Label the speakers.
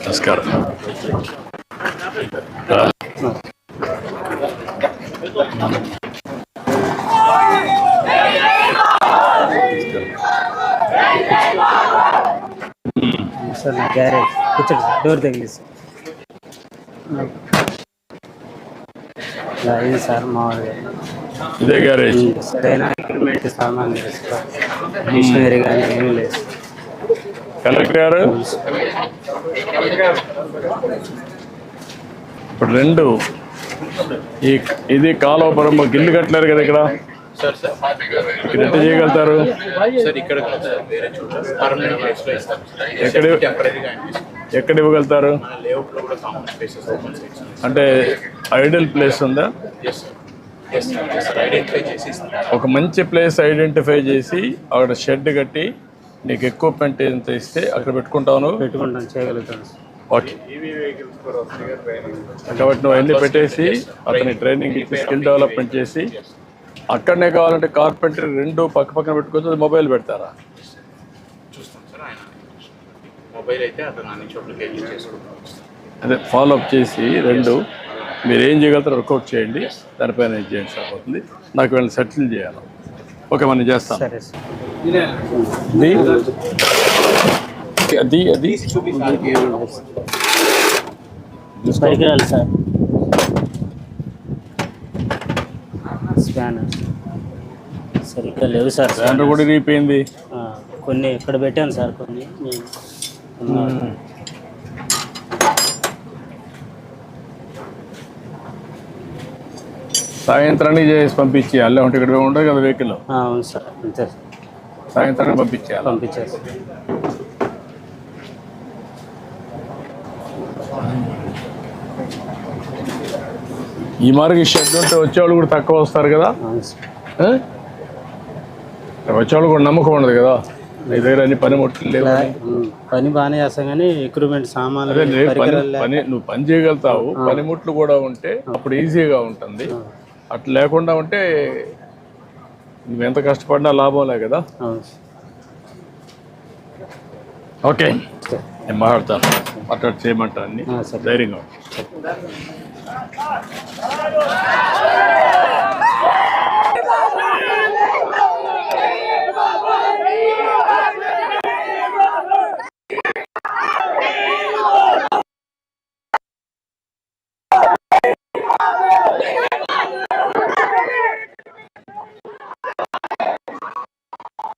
Speaker 1: నమస్కారం.
Speaker 2: సార్ నా గ్యారేజ్ కూర్చోండి సార్, డోర్ తగిలిసి ఇది సార్ మామూలుగా
Speaker 1: ఇదే గ్యారేజ్.
Speaker 2: సరైన ఎక్విప్మెంట్ సామాన్ లేదు సార్, మిషనరీ కానీ ఏమీ లేదు.
Speaker 1: కలెక్టర్ గారు ఇప్పుడు రెండు ఇది కాలువపురం ఇల్లు కట్టలేరు కదా ఇక్కడ, ఇక్కడ ఎట్లా చేయగలుగుతారు? ఎక్కడ ఇవ్వగలుగుతారు? అంటే ఐడియల్ ప్లేస్ ఉందా? ఒక మంచి ప్లేస్ ఐడెంటిఫై చేసి అక్కడ షెడ్ కట్టి నీకు ఎక్విప్మెంట్ ఎంత ఇస్తే అక్కడ పెట్టుకుంటాను.
Speaker 2: పెట్టుకుంటాను, చేయగలుగుతాను.
Speaker 1: ఓకే, కాబట్టి నువ్వు అన్నీ పెట్టేసి అతని ట్రైనింగ్ ఇచ్చి స్కిల్ డెవలప్మెంట్ చేసి అక్కడనే కావాలంటే కార్పెంటరీ రెండు పక్క పక్కన పెట్టుకోవచ్చు. మొబైల్ పెడతారా? అదే ఫాలోఅప్ చేసి రెండు మీరు ఏం చేయగలుగుతారో వర్కౌట్ చేయండి, దానిపైన ఏం చేయండి సరిపోతుంది. నాకు వీళ్ళని సెటిల్ చేయాలి. ఓకే, మనం చేస్తాం.
Speaker 2: సరే సార్.
Speaker 1: అది
Speaker 2: పరికరాలు సార్, స్పానర్ సరిగ్గా లేవు సార్.
Speaker 1: స్పానర్ కూడా ఇరిగిపోయింది.
Speaker 2: కొన్ని ఇక్కడ పెట్టాను సార్, కొన్ని
Speaker 1: సాయంత్రానికి చేసి పంపించి అల్లే ఉంటే ఇక్కడ ఉంటుంది కదా వెహికల్.
Speaker 2: అవును సార్, అంతే సార్.
Speaker 1: సాయంత్రానికి పంపించేయాలి.
Speaker 2: పంపించారు సార్.
Speaker 1: ఈ మార్గం షెడ్ ఉంటే వచ్చేవాళ్ళు కూడా తక్కువ వస్తారు కదా. వచ్చేవాళ్ళు కూడా నమ్మకం ఉండదు కదా, నీ దగ్గర అన్ని పనిముట్లు లేవు.
Speaker 2: పని బాగానే చేస్తాం కానీ ఎక్విప్మెంట్ సామాన్లు
Speaker 1: నువ్వు పని చేయగలుగుతావు, పనిముట్లు కూడా ఉంటే అప్పుడు ఈజీగా ఉంటుంది. అట్లా లేకుండా ఉంటే నువ్వు ఎంత కష్టపడినా లాభంలే కదా. ఓకే, నేను మాట్లాడతాను. మాట్లాడి చేయమంటా అన్ని ధైర్యంగా.